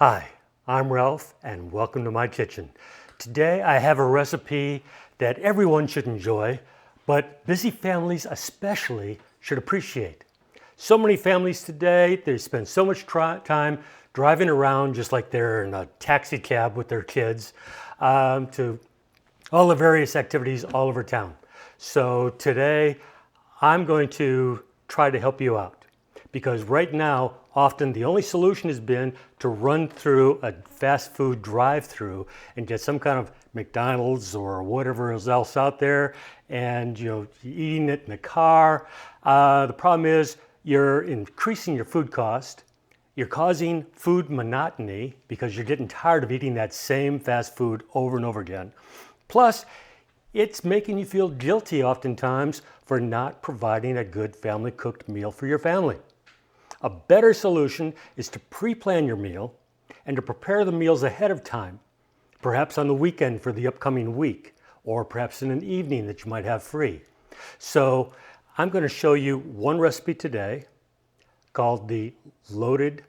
Hi, I'm Ralph and welcome to my kitchen. Today I have a recipe that everyone should enjoy, but busy families especially should appreciate. So many families today, they spend so much time driving around just like they're in a taxi cab with their kids to all the various activities all over town. So today I'm going to try to help you out because right now often the only solution has been to run through a fast food drive-through and get some kind of McDonald's or whatever else out there, and eating it in the car. The problem is you're increasing your food cost. You're causing food monotony because you're getting tired of eating that same fast food over and over again. Plus, it's making you feel guilty oftentimes for not providing a good family cooked meal for your family. A better solution is to pre-plan your meal and to prepare the meals ahead of time, perhaps on the weekend for the upcoming week, or perhaps in an evening that you might have free. So I'm going to show you one recipe today called the loaded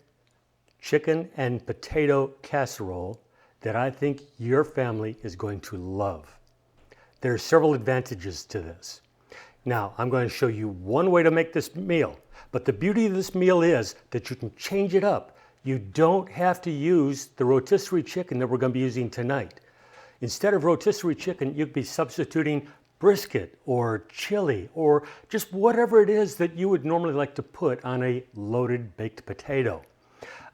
chicken and potato casserole that I think your family is going to love. There are several advantages to this. Now, I'm going to show you one way to make this meal, but the beauty of this meal is that you can change it up. You don't have to use the rotisserie chicken that we're going to be using tonight. Instead of rotisserie chicken, you'd be substituting brisket or chili or just whatever it is that you would normally like to put on a loaded baked potato.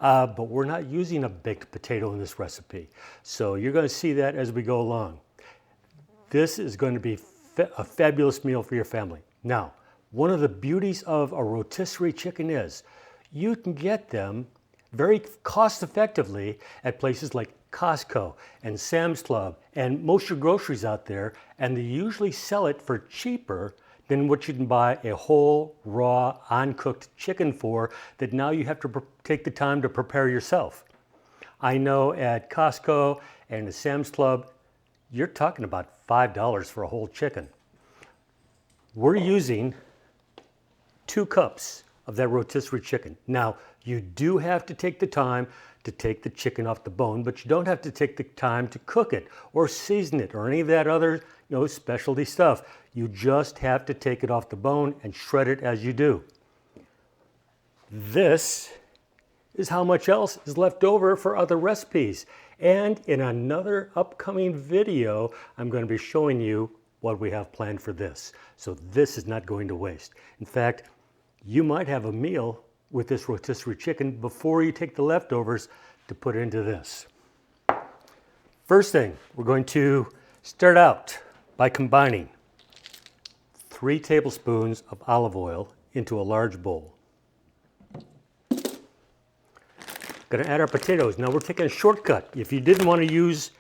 But we're not using a baked potato in this recipe. So you're going to see that as we go along. This is going to be a fabulous meal for your family. Now, one of the beauties of a rotisserie chicken is you can get them very cost effectively at places like Costco and Sam's Club and most of your groceries out there, and they usually sell it for cheaper than what you can buy a whole, raw, uncooked chicken for that now you have to take the time to prepare yourself. I know at Costco and the Sam's Club, you're talking about $5 for a whole chicken. We're using 2 cups of that rotisserie chicken. Now, you do have to take the time to take the chicken off the bone, but you don't have to take the time to cook it or season it or any of that other, specialty stuff. You just have to take it off the bone and shred it as you do. This is how much else is left over for other recipes. And in another upcoming video, I'm going to be showing you what we have planned for this. So this is not going to waste. In fact, you might have a meal with this rotisserie chicken before you take the leftovers to put into this. First thing, we're going to start out by combining 3 tablespoons of olive oil into a large bowl. Going to add our potatoes. Now we're taking a shortcut. If you didn't want to use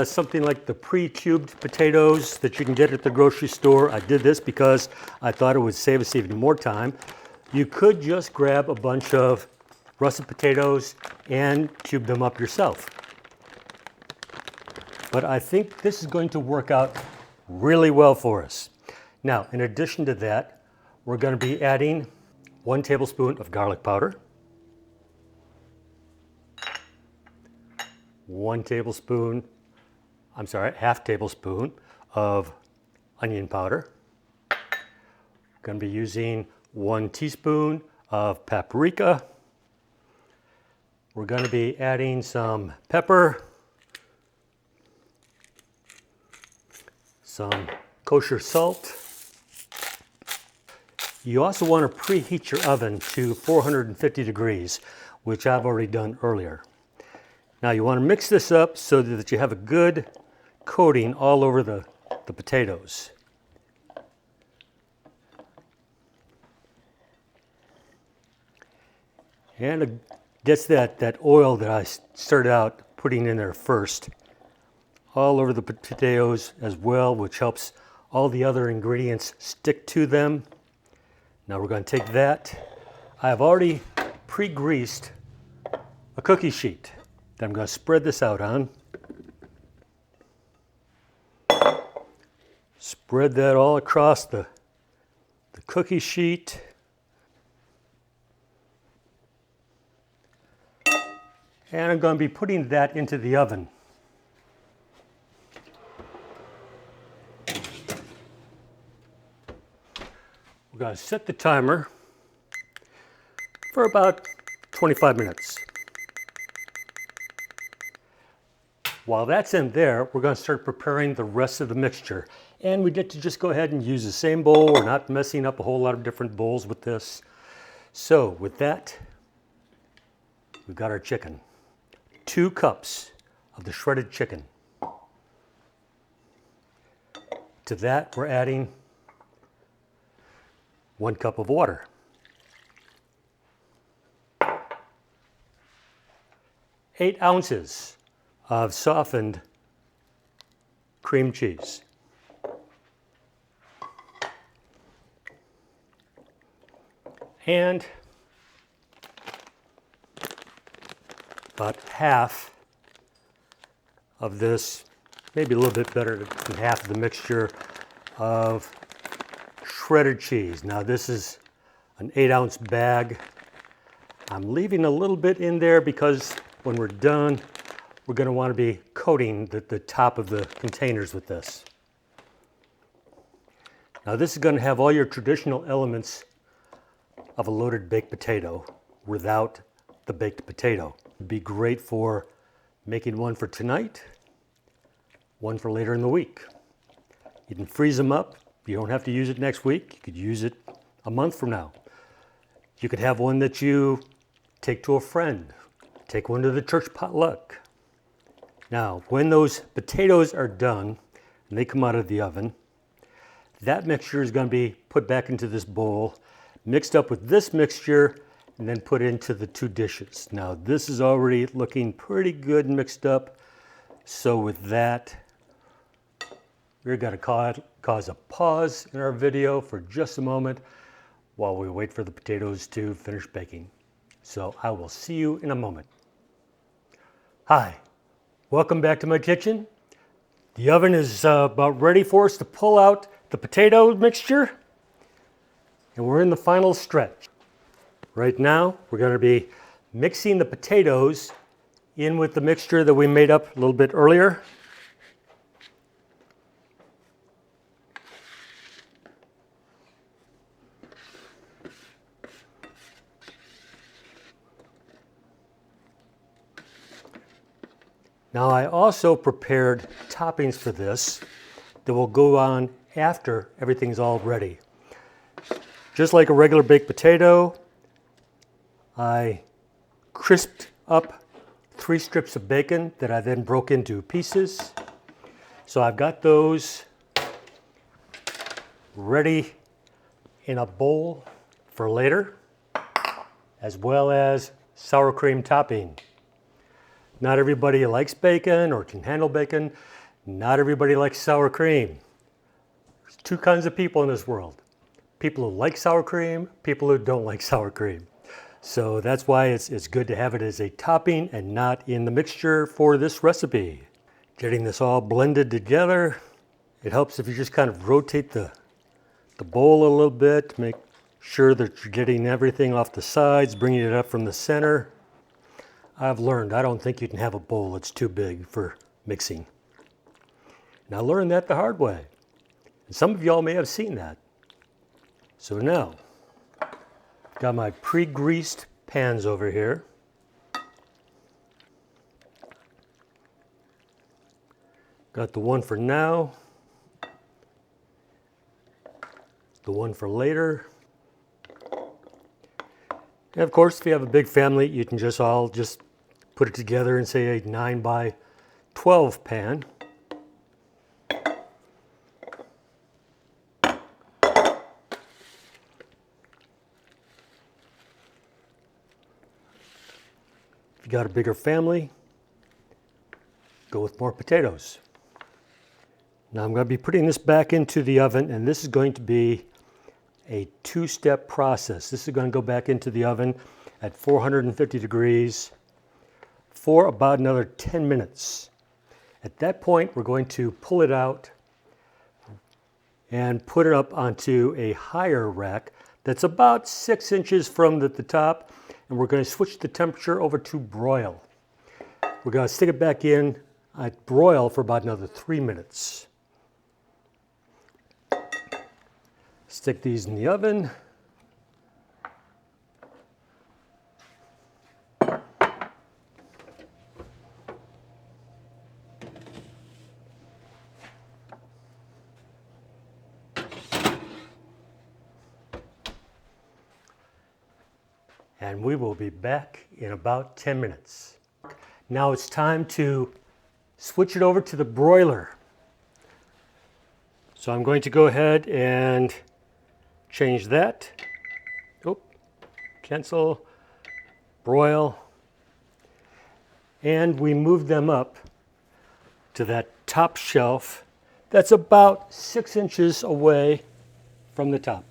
something like the pre-cubed potatoes that you can get at the grocery store, I did this because I thought it would save us even more time. You could just grab a bunch of russet potatoes and cube them up yourself. But I think this is going to work out really well for us. Now, in addition to that, we're going to be adding 1 tablespoon of garlic powder, 1/2 tablespoon of onion powder. Going to be using 1 teaspoon of paprika. We're going to be adding some pepper, some kosher salt. You also want to preheat your oven to 450 degrees, which I've already done earlier. Now you want to mix this up so that you have a good coating all over the potatoes. And it gets that oil that I started out putting in there first all over the potatoes as well, which helps all the other ingredients stick to them. Now we're going to take that. I've already pre-greased a cookie sheet that I'm going to spread this out on. Spread that all across the cookie sheet. And I'm going to be putting that into the oven. We're going to set the timer for about 25 minutes. While that's in there, we're going to start preparing the rest of the mixture. And we get to just go ahead and use the same bowl. We're not messing up a whole lot of different bowls with this. So with that, we've got our chicken. 2 cups of the shredded chicken. To that, we're adding 1 cup of water. 8 ounces of softened cream cheese. And about half of this, maybe a little bit better than half of the mixture of shredded cheese. Now this is an 8-ounce bag. I'm leaving a little bit in there because when we're done, we're going to want to be coating the top of the containers with this. Now this is going to have all your traditional elements of a loaded baked potato without the baked potato. It'd be great for making one for tonight, one for later in the week. You can freeze them up. You don't have to use it next week. You could use it a month from now. You could have one that you take to a friend. Take one to the church potluck. Now, when those potatoes are done and they come out of the oven, that mixture is going to be put back into this bowl, mixed up with this mixture, and then put into the 2 dishes. Now, this is already looking pretty good and mixed up. So with that, we're going to cause a pause in our video for just a moment while we wait for the potatoes to finish baking. So I will see you in a moment. Hi, welcome back to my kitchen. The oven is about ready for us to pull out the potato mixture, and we're in the final stretch. Right now, we're going to be mixing the potatoes in with the mixture that we made up a little bit earlier. Now I also prepared toppings for this that will go on after everything's all ready. Just like a regular baked potato, I crisped up 3 strips of bacon that I then broke into pieces. So I've got those ready in a bowl for later, as well as sour cream topping. Not everybody likes bacon or can handle bacon. Not everybody likes sour cream. There's 2 kinds of people in this world. People who like sour cream, people who don't like sour cream. So that's why it's good to have it as a topping and not in the mixture for this recipe. Getting this all blended together, it helps if you just kind of rotate the bowl a little bit to make sure that you're getting everything off the sides, bringing it up from the center. I've learned I don't think you can have a bowl that's too big for mixing. And I learned that the hard way. And some of y'all may have seen that. So now, got my pre-greased pans over here. Got the one for now, the one for later. And of course, if you have a big family, you can just put it together and say a 9 by 12 pan. If you got a bigger family, go with more potatoes. Now I'm going to be putting this back into the oven, and this is going to be a 2-step process. This is going to go back into the oven at 450 degrees for about another 10 minutes. At that point, we're going to pull it out and put it up onto a higher rack that's about 6 inches from the top, and we're going to switch the temperature over to broil. We're going to stick it back in. I broil for about another 3 minutes. Stick these in the oven. And we will be back in about 10 minutes. Now it's time to switch it over to the broiler. So I'm going to go ahead and change that. Oh, cancel, broil. And we move them up to that top shelf that's about 6 inches away from the top.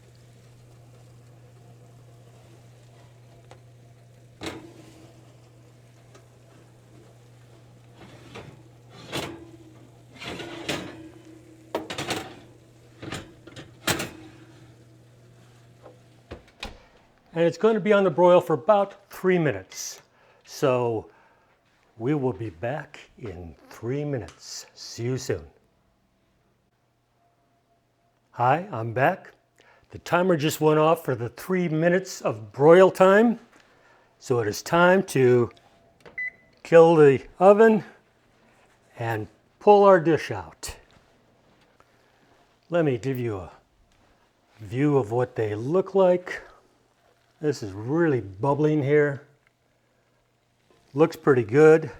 And it's going to be on the broil for about 3 minutes. So we will be back in 3 minutes. See you soon. Hi, I'm back. The timer just went off for the 3 minutes of broil time. So it is time to kill the oven and pull our dish out. Let me give you a view of what they look like. This is really bubbling here. Looks pretty good.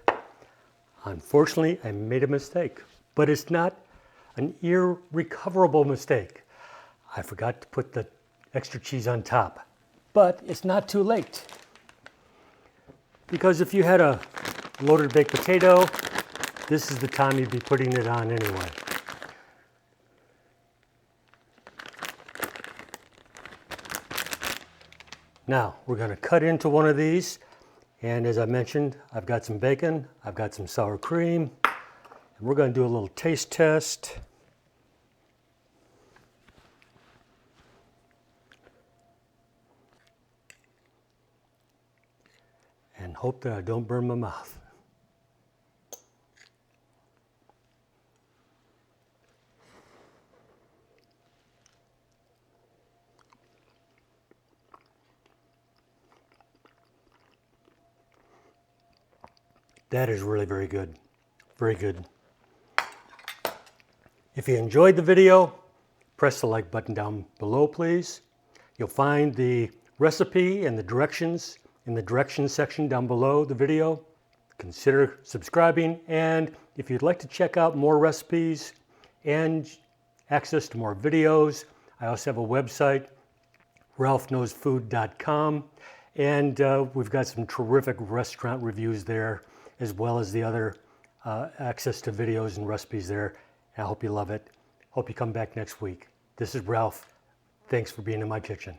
Unfortunately, I made a mistake, but it's not an irrecoverable mistake. I forgot to put the extra cheese on top, but it's not too late. Because if you had a loaded baked potato, this is the time you'd be putting it on anyway. Now, we're going to cut into one of these, and as I mentioned, I've got some bacon, I've got some sour cream, and we're going to do a little taste test. And hope that I don't burn my mouth. That is really very good. Very good. If you enjoyed the video, press the like button down below, please. You'll find the recipe and the directions in the directions section down below the video. Consider subscribing, and if you'd like to check out more recipes and access to more videos, I also have a website, ralphknowsfood.com, and we've got some terrific restaurant reviews there, as well as the other access to videos and recipes there. And I hope you love it. Hope you come back next week. This is Ralph. Thanks for being in my kitchen.